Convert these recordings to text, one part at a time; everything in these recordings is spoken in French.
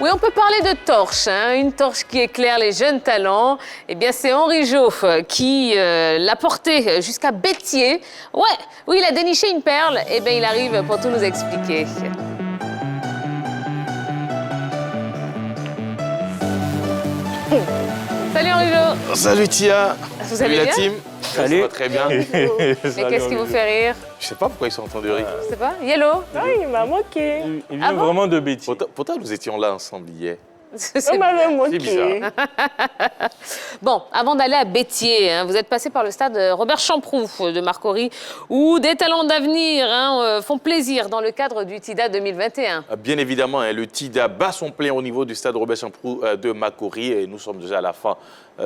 Oui, on peut parler de torche, hein, une torche qui éclaire les jeunes talents. Eh bien, c'est Henri Joff qui l'a porté jusqu'à Béthier. Ouais, oui, il a déniché une perle. Eh bien, il arrive pour tout nous expliquer. Salut Henri Joff. Salut Tia. Vous allez la bien? team. Salut. Ça va très bien. Et qu'est-ce qui vous fait rire? Je sais pas pourquoi ils sont en train de rire. Je sais pas. Yellow? Ah, il m'a moqué. Il vient Ah bon vraiment de Béthier. Pourtant, nous étions là ensemble hier. On m'avait C'est moqué. bizarre. Bon, avant d'aller à Béthier, hein, vous êtes passé par le stade Robert Champroux de Marcory, où des talents d'avenir font plaisir dans le cadre du TIDA 2021. Bien évidemment, hein, le TIDA bat son plein au niveau du stade Robert Champroux de Marcory et nous sommes déjà à la fin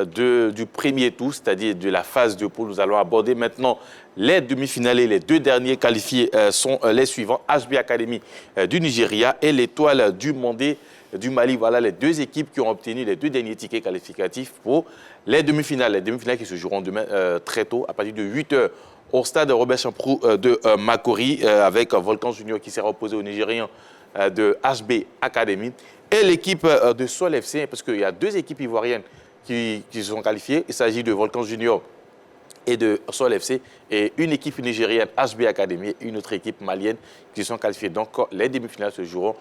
du premier tour, c'est-à-dire de la phase de poule. Nous allons aborder maintenant les demi-finales et les deux derniers qualifiés sont les suivants, HB Academy du Nigeria et l'Étoile du Mandé du Mali. Voilà les deux équipes qui ont obtenu les deux derniers tickets qualificatifs pour les demi-finales. Les demi-finales qui se joueront demain très tôt, à partir de 8 h au stade Robert Champroux de Marcory, avec Volcan Junior qui sera opposé aux Nigérians de HB Academy et l'équipe de Sol FC, parce qu'il y a deux équipes ivoiriennes qui se sont qualifiées. Il s'agit de Volcan Junior et de Sol FC, et une équipe nigérienne, HB Academy, et une autre équipe malienne qui sont qualifiées. Donc, les demi-finales se joueront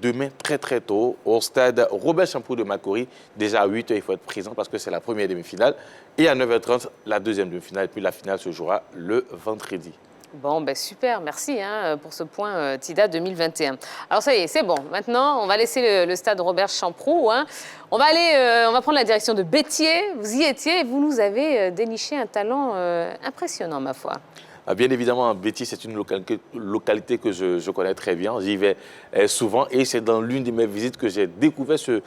demain très très tôt au stade Robert Champroux de Marcory. Déjà à 8 h, il faut être présent parce que c'est la première demi-finale. Et à 9 h 30, la deuxième demi-finale. Et puis la finale se jouera le vendredi. Bon, ben super, merci pour ce point TIDA 2021. Alors ça y est, c'est bon. Maintenant, on va laisser le stade Robert Champroux. Hein. On va prendre la direction de Béthier. Vous y étiez et vous nous avez déniché un talent impressionnant, ma foi. Bien évidemment, Béthier, c'est une localité que je connais très bien. J'y vais souvent et c'est dans l'une de mes visites que j'ai découvert ce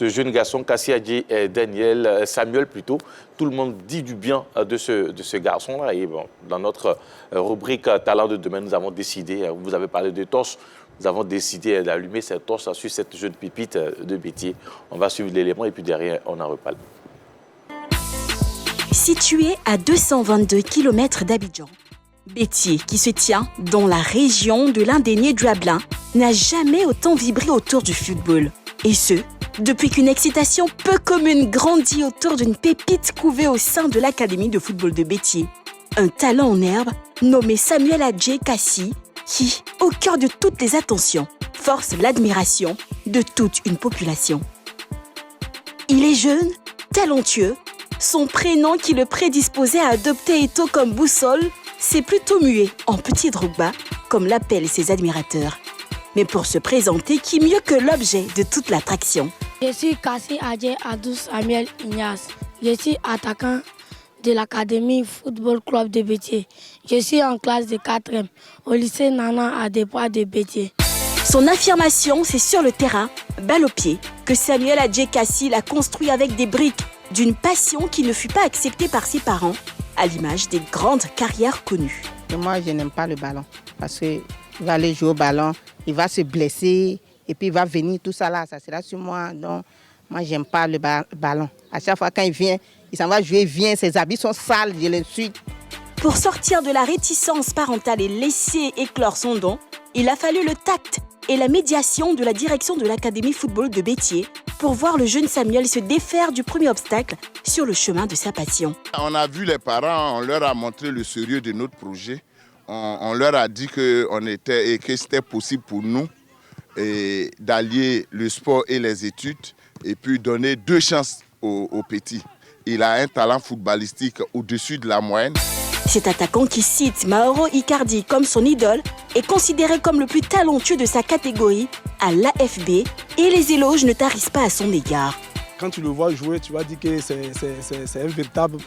jeune garçon, Kassiadji Daniel, Samuel plutôt. Tout le monde dit du bien de ce garçon-là. Et bon, dans notre rubrique Talent de demain, nous avons décidé, vous avez parlé de torche, nous avons décidé d'allumer cette torche sur cette jeune pépite de Béthier. On va suivre l'élément et puis derrière, on en reparle. Situé à 222 km d'Abidjan, Béthier, qui se tient dans la région de l'Indénié Duablin, n'a jamais autant vibré autour du football. Et ce, depuis qu'une excitation peu commune grandit autour d'une pépite couvée au sein de l'Académie de football de Béthier. Un talent en herbe nommé Samuel Adjé Kassi, qui, au cœur de toutes les attentions, force l'admiration de toute une population. Il est jeune, talentueux, son prénom qui le prédisposait à adopter Eto'o comme boussole, c'est plutôt muet en petit Drogba, comme l'appellent ses admirateurs. Mais pour se présenter, qui mieux que l'objet de toute l'attraction? Je suis Kassi Adjé Adou Samuel Ignace. Je suis attaquant de l'Académie Football Club de Béthier. Je suis en classe de 4e au lycée Nana Adepois de Béthier. Son affirmation, c'est sur le terrain, balle au pied, que Samuel Adjé Kassi l'a construit avec des briques, d'une passion qui ne fut pas acceptée par ses parents, à l'image des grandes carrières connues. Et moi, je n'aime pas le ballon parce qu'il va aller jouer au ballon, il va se blesser et puis il va venir, tout ça là, ça sera sur moi. Donc, moi, je n'aime pas le ballon. À chaque fois quand il vient, il s'en va jouer, il vient, ses habits sont sales, je l'insulte. Pour sortir de la réticence parentale et laisser éclore son don, il a fallu le tact et la médiation de la direction de l'Académie Football de Béthier pour voir le jeune Samuel se défaire du premier obstacle sur le chemin de sa passion. On a vu les parents, on leur a montré le sérieux de notre projet. On leur a dit que c'était possible pour nous d'allier le sport et les études et puis donner deux chances aux petits. Il a un talent footballistique au-dessus de la moyenne. Cet attaquant qui cite Mauro Icardi comme son idole est considéré comme le plus talentueux de sa catégorie à l'AFB et les éloges ne tarissent pas à son égard. Quand tu le vois jouer, tu vas dire que c'est un véritable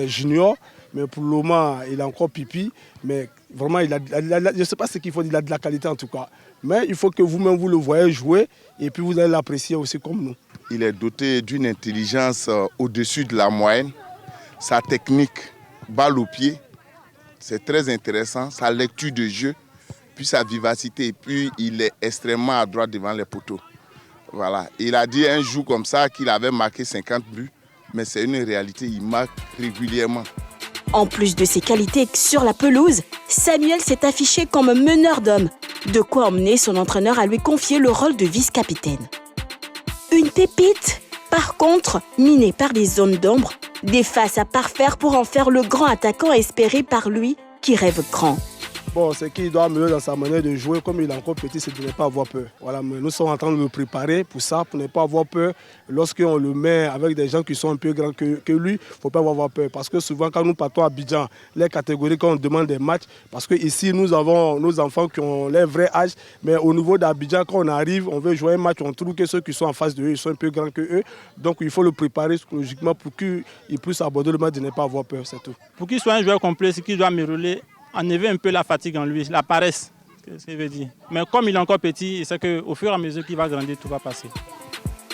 junior, mais pour le moment, il est encore pipi. Mais vraiment, je ne sais pas ce qu'il faut dire, il a de la qualité en tout cas. Mais il faut que vous-même vous le voyez jouer et puis vous allez l'apprécier aussi comme nous. Il est doté d'une intelligence au-dessus de la moyenne. Sa technique, balle au pied, c'est très intéressant. Sa lecture de jeu, puis sa vivacité. Et puis, il est extrêmement adroit devant les poteaux. Voilà. Il a dit un jour comme ça qu'il avait marqué 50 buts, mais c'est une réalité, il marque régulièrement. En plus de ses qualités sur la pelouse, Samuel s'est affiché comme un meneur d'hommes, de quoi emmener son entraîneur à lui confier le rôle de vice-capitaine. Une pépite, par contre, minée par des zones d'ombre, des faces à parfaire pour en faire le grand attaquant espéré par lui qui rêve grand. Bon, c'est qu'il doit améliorer dans sa manière de jouer. Comme il est encore petit, c'est de ne pas avoir peur. Voilà, mais nous sommes en train de le préparer pour ça, pour ne pas avoir peur. Lorsqu'on le met avec des gens qui sont un peu grands que lui, il ne faut pas avoir peur. Parce que souvent, quand nous partons à Abidjan, les catégories, quand on demande des matchs, parce qu'ici, nous avons nos enfants qui ont leur vrai âge, mais au niveau d'Abidjan, quand on arrive, on veut jouer un match, on trouve que ceux qui sont en face de eux, ils sont un peu grands que eux. Donc, il faut le préparer psychologiquement pour qu'il puisse aborder le match, de ne pas avoir peur, c'est tout. Pour qu'il soit un joueur complet, c'est qu'il doit améliorer, enlever un peu la fatigue en lui, la paresse, c'est ce que je veux dire. Mais comme il est encore petit, il sait qu'au fur et à mesure qu'il va grandir, tout va passer.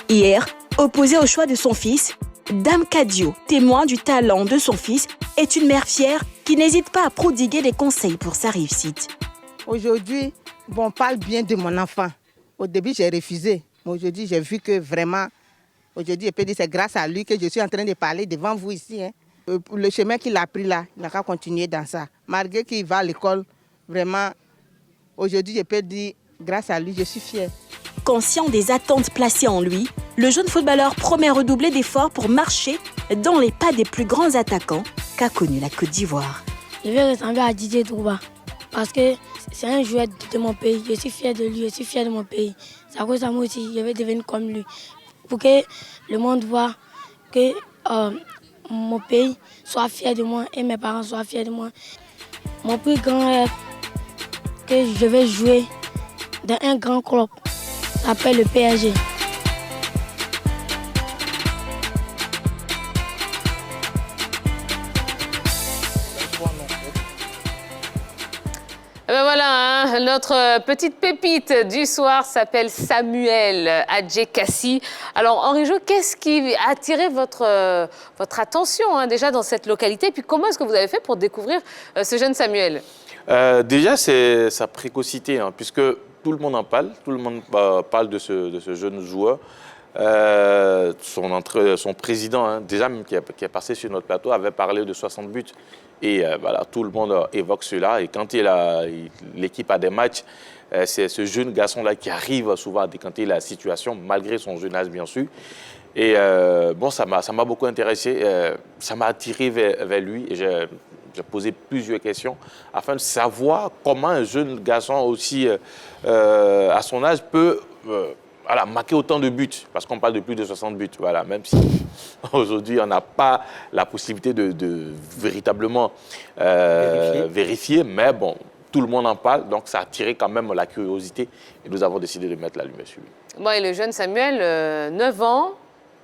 Hier, opposé au choix de son fils, Dame Kadio, témoin du talent de son fils, est une mère fière qui n'hésite pas à prodiguer des conseils pour sa réussite. Aujourd'hui, on parle bien de mon enfant. Au début, j'ai refusé. Mais aujourd'hui, j'ai vu que vraiment, aujourd'hui, je peux dire que c'est grâce à lui que je suis en train de parler devant vous ici. Le chemin qu'il a pris là, il n'a qu'à continuer dans ça. Malgré qu'il va à l'école, vraiment, aujourd'hui, je peux dire, grâce à lui, je suis fière. Conscient des attentes placées en lui, le jeune footballeur promet redoubler d'efforts pour marcher dans les pas des plus grands attaquants qu'a connu la Côte d'Ivoire. Je vais ressembler à Didier Drogba parce que c'est un joueur de mon pays. Je suis fier de lui, je suis fier de mon pays. C'est à cause de moi aussi, je vais devenir comme lui. Pour que le monde voit que mon pays soit fier de moi et mes parents soient fiers de moi. Mon plus grand rêve, que je vais jouer dans un grand club, s'appelle le PSG. Eh ben voilà, hein, notre petite pépite du soir s'appelle Samuel Adjekassi. Alors Henri Jo, qu'est-ce qui a attiré votre attention déjà dans cette localité? Et puis comment est-ce que vous avez fait pour découvrir ce jeune Samuel? Déjà, c'est sa précocité, puisque tout le monde en parle, tout le monde parle de ce jeune joueur. Son président, déjà même qui est passé sur notre plateau, avait parlé de 60 buts. Et voilà, tout le monde évoque cela. Et quand l'équipe a des matchs, c'est ce jeune garçon-là qui arrive souvent à décanter la situation, malgré son jeune âge, bien sûr. Et bon, ça m'a beaucoup intéressé. Ça m'a attiré vers lui. Et j'ai posé plusieurs questions afin de savoir comment un jeune garçon aussi à son âge peut marquer autant de buts, parce qu'on parle de plus de 60 buts, voilà, même si aujourd'hui on n'a pas la possibilité de véritablement vérifier, mais bon, tout le monde en parle, donc ça a attiré quand même la curiosité et nous avons décidé de mettre la lumière sur lui. Bon, et le jeune Samuel, 9 ans,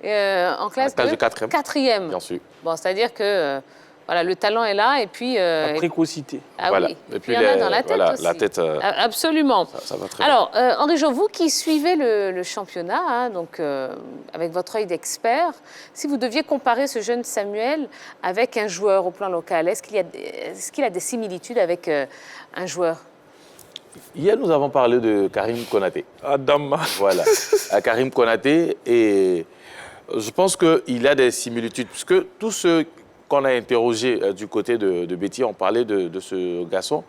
en classe de 4e. Bien sûr. Bon, c'est-à-dire que voilà, le talent est là et puis... La précocité. Ah voilà. oui, et puis il y en a dans la tête aussi. La tête, absolument. Ça va très Alors, Henri Jo, vous qui suivez le championnat, donc, avec votre œil d'expert, si vous deviez comparer ce jeune Samuel avec un joueur au plan local, est-ce qu'il a des similitudes avec un joueur? Hier, nous avons parlé de Karim Konaté. Adam. Voilà, Karim Konaté, et je pense qu'il a des similitudes, puisque tous ceux qu'on a interrogés du côté de Béthié ont parlé de ce garçon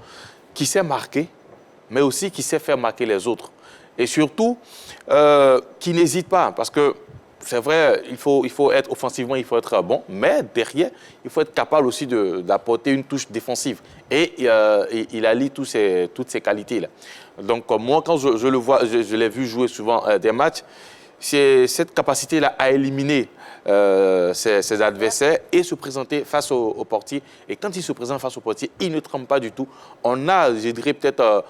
qui sait marquer, mais aussi qui sait faire marquer les autres. Et surtout, qui n'hésite pas, parce que c'est vrai, il faut être offensivement, il faut être bon, mais derrière, il faut être capable aussi d'apporter une touche défensive. Et il allie toutes ces qualités-là. Donc moi, quand je le vois, je l'ai vu jouer souvent des matchs, c'est cette capacité-là à éliminer ses adversaires et se présenter face au portier. Et quand il se présente face au portier, il ne tremble pas du tout. On a, je dirais, peut-être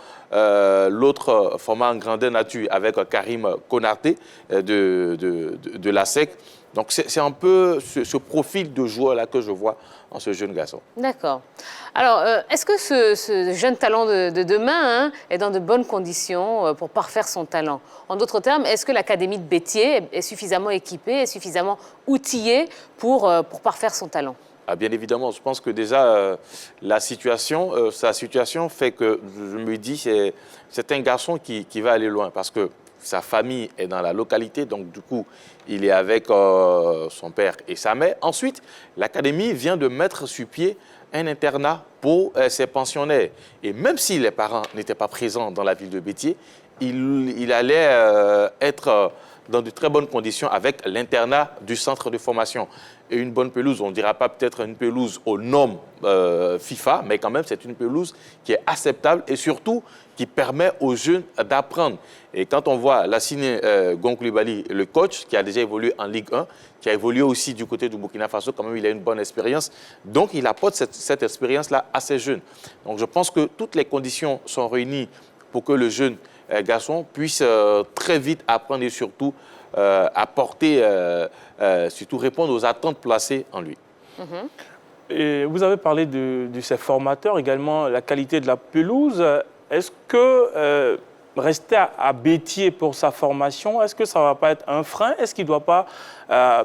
l'autre format en grandeur nature avec Karim Konaté de la SEC. Donc c'est un peu ce profil de joueur-là que je vois en ce jeune garçon. D'accord. Alors, est-ce que ce jeune talent de demain est dans de bonnes conditions pour parfaire son talent? En d'autres termes, est-ce que l'Académie de Béthié est suffisamment équipée, est suffisamment outillée pour parfaire son talent? Ah, bien évidemment, je pense que déjà, sa situation fait que je me dis que c'est un garçon qui va aller loin parce que sa famille est dans la localité, donc du coup, il est avec son père et sa mère. Ensuite, l'académie vient de mettre sur pied un internat pour ses pensionnaires. Et même si les parents n'étaient pas présents dans la ville de Béthié, il allait être dans de très bonnes conditions avec l'internat du centre de formation. Et une bonne pelouse, on ne dira pas peut-être une pelouse aux normes FIFA, mais quand même, c'est une pelouse qui est acceptable et surtout qui permet aux jeunes d'apprendre. Et quand on voit Lassine Gonkoulibaly, le coach, qui a déjà évolué en Ligue 1, qui a évolué aussi du côté du Burkina Faso, quand même, il a une bonne expérience. Donc, il apporte cette expérience-là à ces jeunes. Donc, je pense que toutes les conditions sont réunies pour que le jeune garçon puisse très vite apprendre et surtout apporter, surtout répondre aux attentes placées en lui. Et vous avez parlé de ces formateurs, également la qualité de la pelouse. Est-ce que rester à Béthié pour sa formation, est-ce que ça ne va pas être un frein? Est-ce qu'il ne doit pas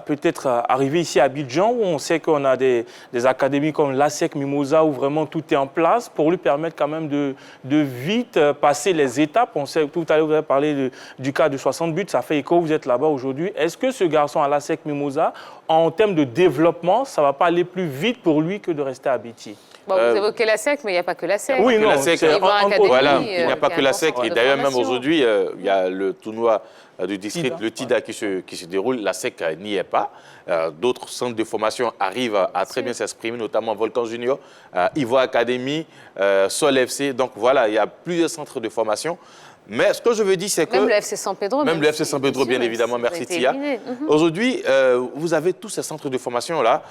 peut-être arriver ici à Abidjan, où on sait qu'on a des académies comme l'ASEC Mimosa, où vraiment tout est en place, pour lui permettre quand même de vite passer les étapes? On sait, tout à l'heure, vous avez parlé du cas de 60 buts, ça fait écho, vous êtes là-bas aujourd'hui. Est-ce que ce garçon à l'ASEC Mimosa, en termes de développement, ça ne va pas aller plus vite pour lui que de rester à Béthié? Bon, vous évoquez la SEC, mais il n'y a pas que la SEC. Oui, non, voilà, il n'y a pas que la SEC. Et d'ailleurs, même aujourd'hui, il y a le tournoi du district, le TIDA, qui se déroule. La SEC n'y est pas. D'autres centres de formation arrivent à très bien s'exprimer, notamment Volcan Junior, Ivo Academy, Sol FC. Donc voilà, il y a plusieurs centres de formation. Mais ce que je veux dire, c'est que... Même le FC San Pedro. Même le FC San Pedro, bien évidemment. Merci, Tia. Aujourd'hui, vous avez tous ces centres de formation-là,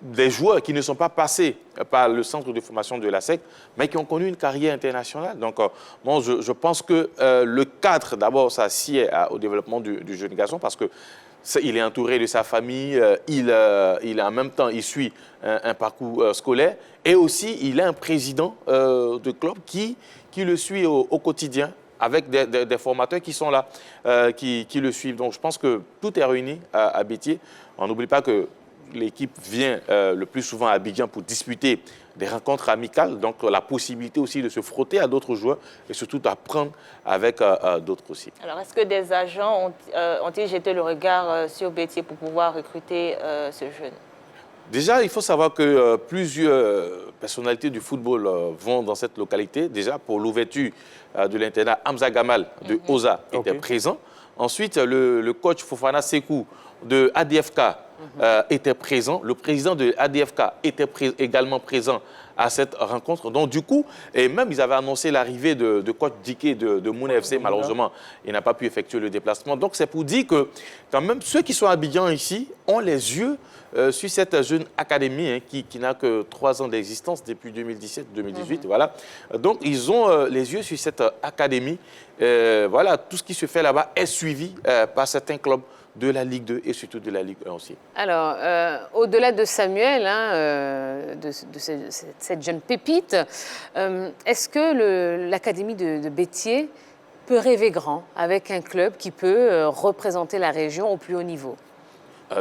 des joueurs qui ne sont pas passés par le centre de formation de la SEC, mais qui ont connu une carrière internationale. Donc, bon, je pense que le cadre, d'abord, ça sied au développement du jeune garçon, parce que il est entouré de sa famille, en même temps, il suit un parcours scolaire, et aussi, il est un président de club qui le suit au quotidien, avec des formateurs qui sont là, qui le suivent. Donc, je pense que tout est réuni à Béthié. On n'oublie pas que l'équipe vient le plus souvent à Abidjan pour disputer des rencontres amicales, donc la possibilité aussi de se frotter à d'autres joueurs et surtout d'apprendre avec d'autres aussi. Alors, est-ce que des agents ont-ils jeté le regard sur Béthié pour pouvoir recruter ce jeune? Déjà, il faut savoir que plusieurs personnalités du football vont dans cette localité. Déjà, pour l'ouverture de l'internat, Hamza Gamal de OSA était présent. Ensuite, le coach Fofana Sekou de ADFK était présent. Le président de ADFK était également présent à cette rencontre. Donc, du coup, et même ils avaient annoncé l'arrivée de coach Diké de Mouna FC. Malheureusement, il n'a pas pu effectuer le déplacement. Donc, c'est pour dire que, quand même, ceux qui sont à Abidjan ici ont les yeux sur cette jeune académie qui n'a que 3 ans d'existence depuis 2017-2018. Voilà. Donc, ils ont les yeux sur cette académie. Voilà, tout ce qui se fait là-bas est suivi par certains clubs de la Ligue 2 et surtout de la Ligue 1 aussi. Alors, au-delà de Samuel, de cette jeune pépite, est-ce que l'Académie de Béthié peut rêver grand avec un club qui peut représenter la région au plus haut niveau?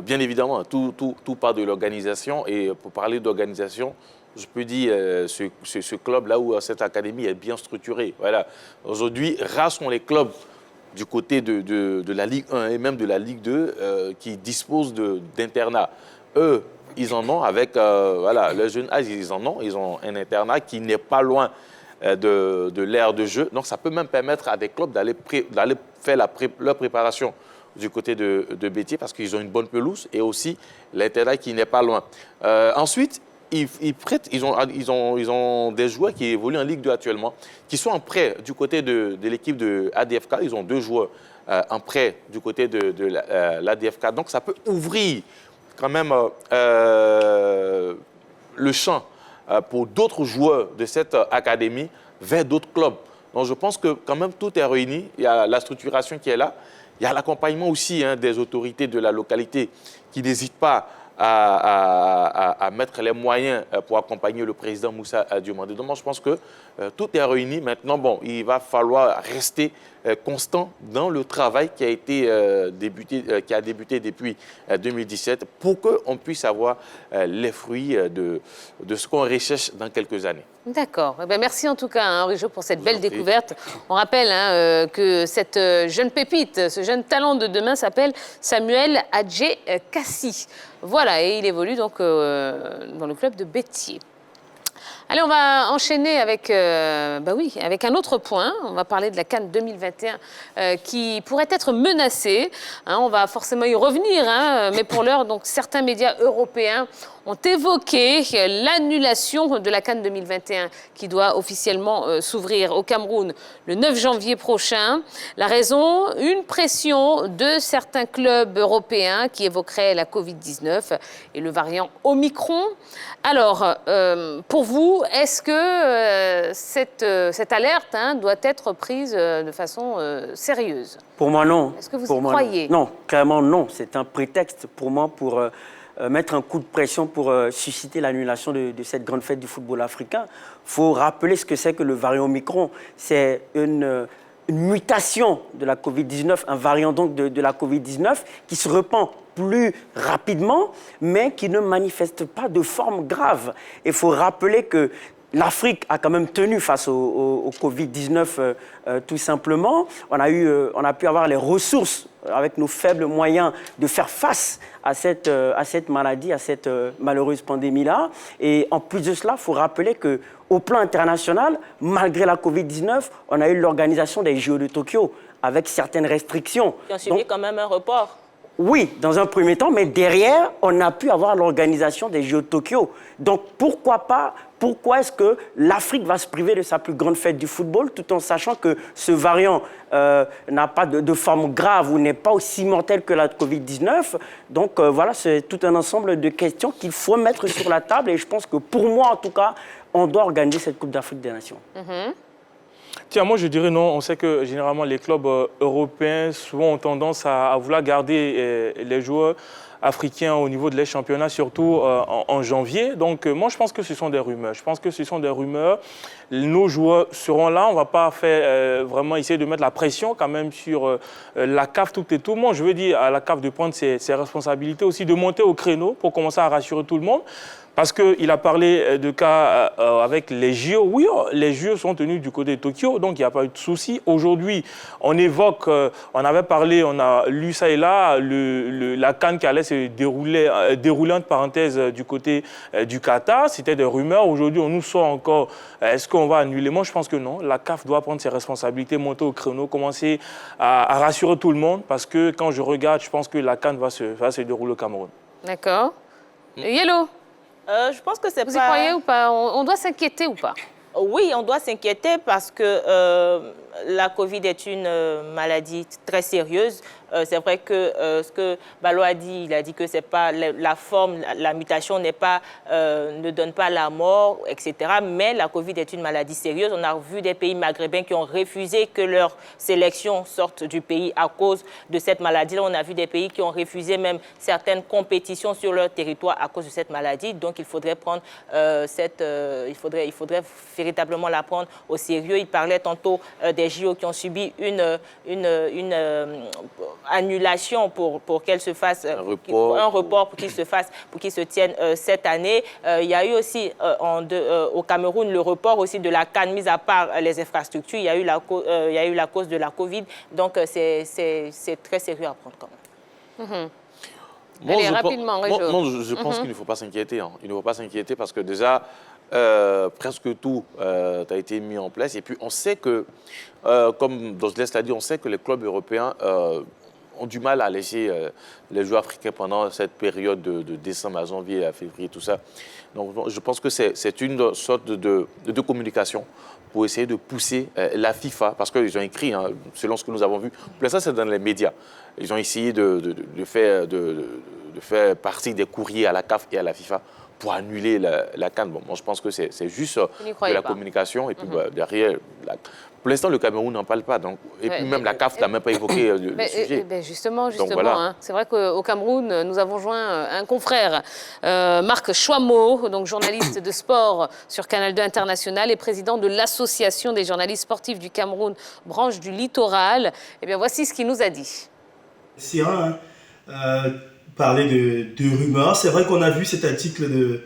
Bien évidemment, tout part de l'organisation. Et pour parler d'organisation, je peux dire ce club-là où cette académie est bien structurée. Voilà. Aujourd'hui, rares sont les clubs du côté de la Ligue 1 et même de la Ligue 2 qui disposent d'internats. Eux, ils en ont avec le jeune âge, ils en ont. Ils ont un internat qui n'est pas loin de l'aire de jeu. Donc, ça peut même permettre à des clubs d'aller faire leur préparation du côté de Béthié parce qu'ils ont une bonne pelouse et aussi l'internat qui n'est pas loin. Ensuite, ils ont des joueurs qui évoluent en Ligue 2 actuellement, qui sont en prêt du côté de l'équipe de ADFK. Ils ont 2 joueurs en prêt du côté de l'ADFK. Donc, ça peut ouvrir quand même le champ pour d'autres joueurs de cette académie vers d'autres clubs. Donc, je pense que quand même tout est réuni. Il y a la structuration qui est là. Il y a l'accompagnement aussi des autorités de la localité qui n'hésitent pas à mettre les moyens pour accompagner le président Moussa Diomandé. Donc, moi, je pense que tout est réuni. Maintenant, bon, il va falloir rester constant dans le travail qui a débuté depuis 2017 pour qu'on puisse avoir les fruits de ce qu'on recherche dans quelques années. D'accord. Eh bien, merci en tout cas, Henri Jo, pour cette belle découverte. On rappelle que cette jeune pépite, ce jeune talent de demain s'appelle Samuel Adjé Kassi. Voilà, et il évolue donc dans le club de Béthié. Allez, on va enchaîner avec, avec un autre point. On va parler de la CAN 2021 qui pourrait être menacée. Hein, on va forcément y revenir, hein, mais pour l'heure, donc certains médias européens ont évoqué l'annulation de la CAN 2021 qui doit officiellement s'ouvrir au Cameroun le 9 janvier prochain. La raison, une pression de certains clubs européens qui évoqueraient la Covid-19 et le variant Omicron. Alors, pour vous, est-ce que cette alerte doit être prise de façon sérieuse? Pour moi, non. Est-ce que vous y croyez? Non, clairement non. C'est un prétexte pour moi pour mettre un coup de pression pour susciter l'annulation de cette grande fête du football africain. Il faut rappeler ce que c'est que le variant Omicron. C'est une mutation de la Covid-19, un variant donc de la Covid-19 qui se répand plus rapidement, mais qui ne manifeste pas de forme grave. Il faut rappeler que l'Afrique a quand même tenu face au Covid-19 tout simplement. On a pu avoir les ressources avec nos faibles moyens de faire face à cette maladie, à cette malheureuse pandémie-là. Et en plus de cela, il faut rappeler qu'au plan international, malgré la Covid-19, on a eu l'organisation des JO de Tokyo avec certaines restrictions. Qui ont suivi quand même un report. Oui, dans un premier temps, mais derrière, on a pu avoir l'organisation des Jeux de Tokyo. Donc, pourquoi est-ce que l'Afrique va se priver de sa plus grande fête du football, tout en sachant que ce variant n'a pas de forme grave ou n'est pas aussi mortel que la Covid-19? Donc, voilà, c'est tout un ensemble de questions qu'il faut mettre sur la table. Et je pense que pour moi, en tout cas, on doit organiser cette Coupe d'Afrique des Nations. Tiens, moi je dirais non. On sait que généralement les clubs européens souvent ont tendance à vouloir garder les joueurs africains au niveau de les championnats, surtout en janvier. Donc moi je pense que ce sont des rumeurs. Je pense que ce sont des rumeurs. Nos joueurs seront là. On ne va pas faire vraiment essayer de mettre la pression quand même sur la CAF, tout et tout le monde. Je veux dire à la CAF de prendre ses responsabilités aussi, de monter au créneau pour commencer à rassurer tout le monde. Parce qu'il a parlé de cas avec les JO. Oui, les JO sont tenus du côté de Tokyo, donc il n'y a pas eu de souci. Aujourd'hui, on évoque, on avait parlé, on a lu ça et là, la CAN qui allait se dérouler entre parenthèses du côté du Qatar. C'était des rumeurs. Aujourd'hui, on nous sort encore, est-ce qu'on va annuler? Moi, je pense que non. La CAF doit prendre ses responsabilités, monter au créneau, commencer à rassurer tout le monde. Parce que quand je regarde, je pense que la CAN va se dérouler au Cameroun. D'accord. Yellow? Je pense que c'est pas... Vous y croyez ou pas? On doit s'inquiéter ou pas? Oui, on doit s'inquiéter parce que la Covid est une maladie très sérieuse. C'est vrai que ce que Balo a dit, il a dit que c'est pas la forme, la mutation ne donne pas la mort, etc. Mais la Covid est une maladie sérieuse. On a vu des pays maghrébins qui ont refusé que leur sélection sorte du pays à cause de cette maladie. Là, on a vu des pays qui ont refusé même certaines compétitions sur leur territoire à cause de cette maladie. Donc, il faudrait prendre il faudrait véritablement la prendre au sérieux. Il parlait tantôt des JO qui ont subi une annulation pour qu'elle se fasse un report pour qu'il se tienne cette année. Il y a eu aussi au Cameroun le report aussi de la CAN, mis à part les infrastructures. Il y a eu la cause de la Covid. Donc c'est très sérieux à prendre quand même. Allez, rapidement, je pense qu'il ne faut pas s'inquiéter. Il ne faut pas s'inquiéter parce que déjà, presque tout a été mis en place. Et puis, on sait que, comme Dosles l'a dit, on sait que les clubs européens ont du mal à laisser les joueurs africains pendant cette période de décembre à janvier, à février, tout ça. Donc, je pense que c'est une sorte de communication pour essayer de pousser la FIFA, parce qu'ils ont écrit, selon ce que nous avons vu, pour l'instant c'est dans les médias, ils ont essayé de faire partie des courriers à la CAF et à la FIFA pour annuler la CAN. Bon, moi je pense que c'est juste de la communication, et puis derrière... Pour l'instant, le Cameroun n'en parle pas. Donc, et puis même la CAF n'a même pas évoqué le sujet. Justement, voilà. C'est vrai qu'au Cameroun, nous avons joint un confrère, Marc Chouamot, donc journaliste de sport sur Canal 2 International et président de l'Association des journalistes sportifs du Cameroun, branche du littoral. Eh bien, voici ce qu'il nous a dit. Syrah parlait de rumeurs. C'est vrai qu'on a vu cet article de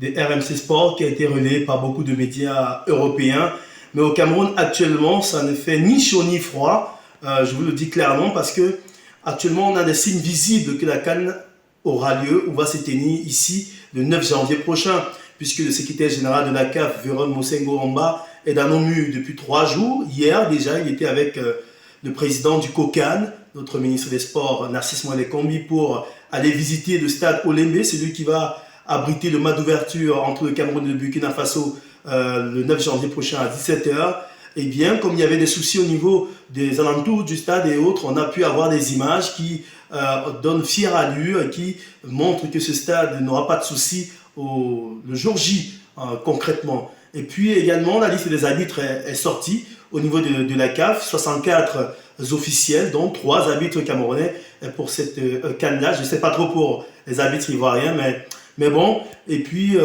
RMC Sport qui a été relayé par beaucoup de médias européens. Mais au Cameroun, actuellement, ça ne fait ni chaud ni froid. Je vous le dis clairement parce que actuellement, on a des signes visibles que la CAN aura lieu ou va se tenir ici le 9 janvier prochain. puisque le secrétaire général de la CAF, Véron Mosengo Omba, est dans nos murs depuis 3 jours. Hier, déjà, il était avec le président du COCAN, notre ministre des Sports, Narcisse Moané-Kombi, pour aller visiter le stade Olembe, celui qui va abriter le match d'ouverture entre le Cameroun et le Burkina Faso le 9 janvier prochain à 17 h. Eh bien, comme il y avait des soucis au niveau des alentours du stade et autres, on a pu avoir des images qui donnent fière allure et qui montrent que ce stade n'aura pas de soucis le jour J, concrètement. Et puis également, la liste des arbitres est sortie au niveau de la CAF, 64 officiels, dont 3 arbitres camerounais pour cette CAN-là. Je ne sais pas trop pour les arbitres ivoiriens, mais bon. Et puis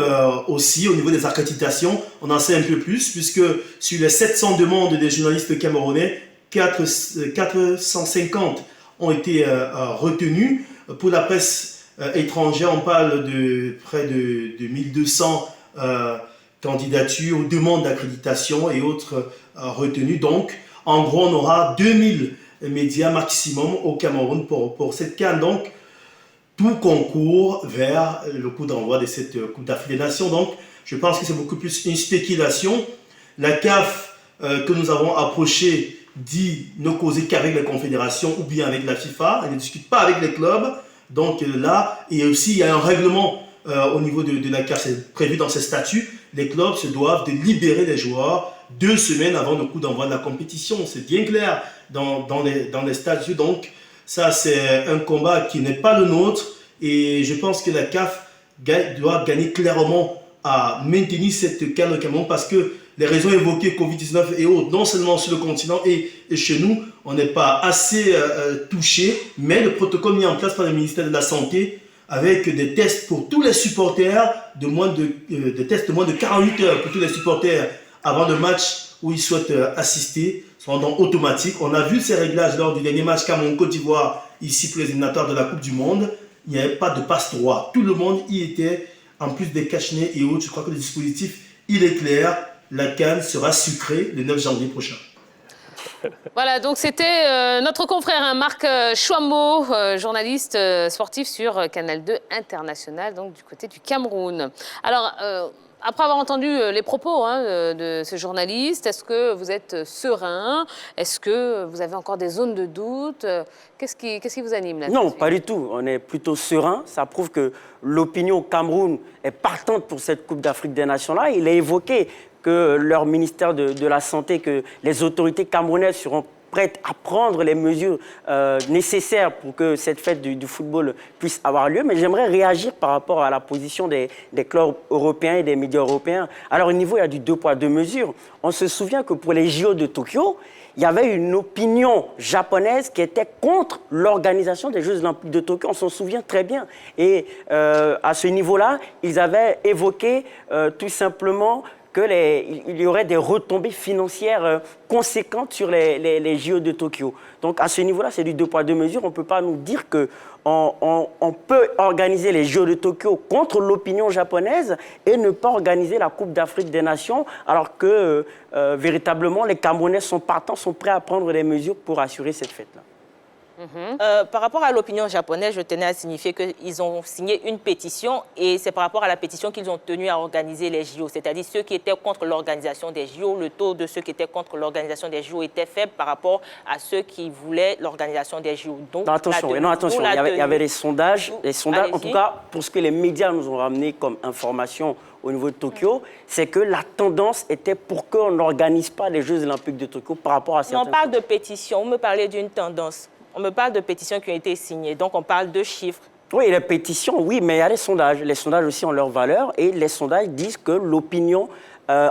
aussi, au niveau des accréditations, on en sait un peu plus, puisque sur les 700 demandes des journalistes camerounais, 450 ont été retenues. Pour la presse étrangère, on parle de près de 1200 candidatures ou demandes d'accréditation et autres retenues. Donc, en gros, on aura 2000 médias maximum au Cameroun pour cette CAN. Donc, tout concourt vers le coup d'envoi de cette Coupe d'Afrique des Nations. Donc, je pense que c'est beaucoup plus une spéculation. La CAF que nous avons approchée dit ne causer qu'avec les confédérations ou bien avec la FIFA. Elle ne discute pas avec les clubs. Donc là, et aussi, il y a un règlement au niveau de la CAF, c'est prévu dans ses statuts. Les clubs se doivent de libérer les joueurs 2 semaines avant le coup d'envoi de la compétition. C'est bien clair dans les statuts. Donc, ça, c'est un combat qui n'est pas le nôtre. Et je pense que la CAF doit gagner clairement à maintenir cette CAN au Cameroun parce que les raisons évoquées, Covid-19 et autres, non seulement sur le continent et chez nous, on n'est pas assez touché, mais le protocole mis en place par le ministère de la Santé avec des tests pour tous les supporters, des tests de moins de 48 heures pour tous les supporters avant le match où ils souhaitent assister, sont donc automatiques. On a vu ces réglages lors du dernier match Cameroun-Côte d'Ivoire, ici pour les éliminatoires de la Coupe du Monde. Il n'y avait pas de passe-droit. Tout le monde y était, en plus des cache-nez et autres. Je crois que le dispositif, il est clair. La CAN sera sucrée le 9 janvier prochain. Voilà, donc c'était notre confrère Marc Chouambo, journaliste sportif sur Canal 2 International, donc du côté du Cameroun. Alors, après avoir entendu les propos de ce journaliste, est-ce que vous êtes serein? Est-ce que vous avez encore des zones de doute? Qu'est-ce qui vous anime là? Non, pas du tout. On est plutôt serein. Ça prouve que l'opinion au Cameroun est partante pour cette Coupe d'Afrique des Nations-là. Il a évoqué que leur ministère de la Santé, que les autorités camerounaises seront prêtes à prendre les mesures nécessaires pour que cette fête du football puisse avoir lieu. Mais j'aimerais réagir par rapport à la position des clubs européens et des médias européens. Alors au niveau, il y a du 2 poids 2 mesures. On se souvient que pour les JO de Tokyo, il y avait une opinion japonaise qui était contre l'organisation des Jeux Olympiques de Tokyo. On s'en souvient très bien. Et à ce niveau-là, ils avaient évoqué tout simplement qu'il y aurait des retombées financières conséquentes sur les JO de Tokyo. Donc à ce niveau-là, c'est du 2 poids 2 mesures. On ne peut pas nous dire qu'on peut organiser les JO de Tokyo contre l'opinion japonaise et ne pas organiser la Coupe d'Afrique des Nations, alors que véritablement les Camerounais sont partants, sont prêts à prendre des mesures pour assurer cette fête-là. Par rapport à l'opinion japonaise, je tenais à signifier qu'ils ont signé une pétition et c'est par rapport à la pétition qu'ils ont tenu à organiser les JO. C'est-à-dire ceux qui étaient contre l'organisation des JO, le taux de ceux qui étaient contre l'organisation des JO était faible par rapport à ceux qui voulaient l'organisation des JO. Donc, attention, il y avait des sondages. En tout cas, pour ce que les médias nous ont ramené comme information au niveau de Tokyo, c'est que la tendance était pour qu'on n'organise pas les Jeux Olympiques de Tokyo par rapport à certains... On parle de pétition, on me parlait d'une tendance. On me parle de pétitions qui ont été signées, donc on parle de chiffres. Oui, les pétitions, oui, mais il y a les sondages. Les sondages aussi ont leur valeur et les sondages disent que l'opinion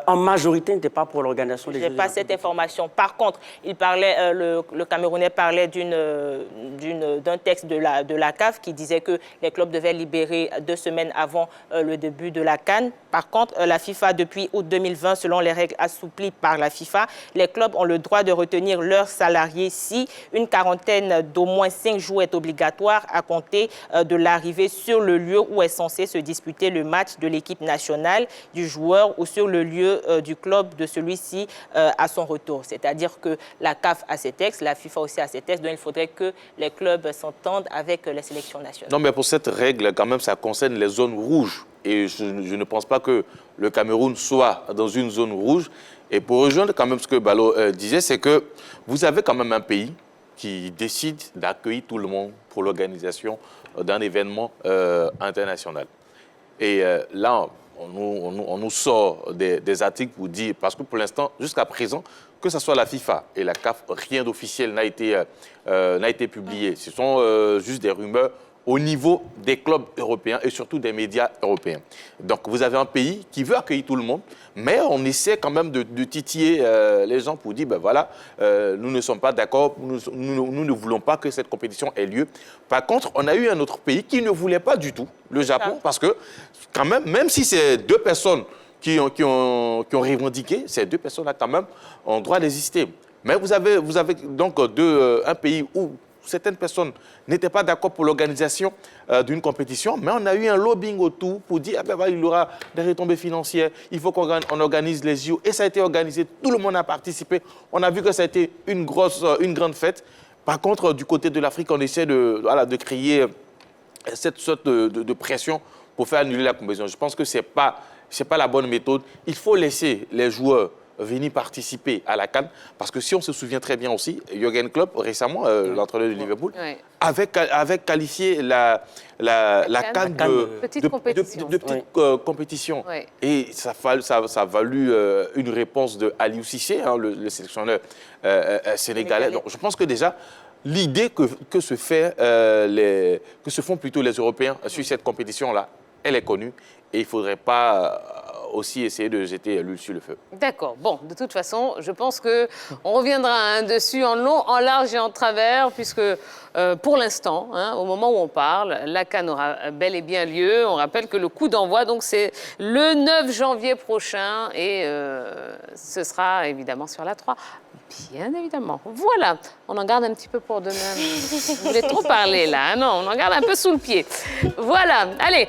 en majorité n'était pas pour l'organisation des Jeux. Je n'ai pas cette information. Par contre, il parlait, le Camerounais parlait d'un texte de la CAF qui disait que les clubs devaient libérer 2 semaines avant le début de la CAN. Par contre, la FIFA, depuis août 2020, selon les règles assouplies par la FIFA, les clubs ont le droit de retenir leurs salariés si une quarantaine d'au moins 5 jours est obligatoire à compter de l'arrivée sur le lieu où est censé se disputer le match de l'équipe nationale du joueur ou sur le lieu du club de celui-ci à son retour. C'est-à-dire que la CAF a ses textes, la FIFA aussi a ses textes, donc il faudrait que les clubs s'entendent avec les sélections nationales. Non, mais pour cette règle, quand même, ça concerne les zones rouges. Et je ne pense pas que le Cameroun soit dans une zone rouge. Et pour rejoindre quand même ce que Balo disait, c'est que vous avez quand même un pays qui décide d'accueillir tout le monde pour l'organisation d'un événement international. Et là, on nous sort des articles pour dire, parce que pour l'instant, jusqu'à présent, que ce soit la FIFA et la CAF, rien d'officiel n'a été publié. Ce sont juste des rumeurs au niveau des clubs européens et surtout des médias européens. Donc vous avez un pays qui veut accueillir tout le monde, mais on essaie quand même de titiller les gens pour dire, ben voilà, nous ne sommes pas d'accord, nous ne voulons pas que cette compétition ait lieu. Par contre, on a eu un autre pays qui ne voulait pas du tout, le Japon, parce que quand même si c'est deux personnes qui ont revendiqué, ces deux personnes-là quand même ont droit d'exister. Mais vous avez donc un pays où certaines personnes n'étaient pas d'accord pour l'organisation d'une compétition, mais on a eu un lobbying autour pour dire il y aura des retombées financières, il faut qu'on organise les JO. Et ça a été organisé, tout le monde a participé. On a vu que ça a été une grande fête. Par contre, du côté de l'Afrique, on essaie de créer cette sorte de pression pour faire annuler la compétition. Je pense que ce n'est pas la bonne méthode. Il faut laisser les joueurs venir participer à la CAN, parce que si on se souvient très bien aussi, Jürgen Klopp, récemment, l'entraîneur de Liverpool, avait qualifié la CAN de petite compétition. Ouais. Et ça a valu une réponse de Aliou Cissé, le sélectionneur sénégalais. Donc, je pense que déjà, l'idée que se font plutôt les Européens sur cette compétition-là, elle est connue, et il ne faudrait pas aussi essayer de jeter l'huile sur le feu. D'accord. Bon, de toute façon, je pense qu'on reviendra dessus en long, en large et en travers, puisque pour l'instant, au moment où on parle, la CAN aura bel et bien lieu. On rappelle que le coup d'envoi, donc, c'est le 9 janvier prochain, et ce sera évidemment sur la 3. Bien évidemment. Voilà, on en garde un petit peu pour demain. Vous voulez trop parler là, non, on en garde un peu sous le pied. Voilà, allez.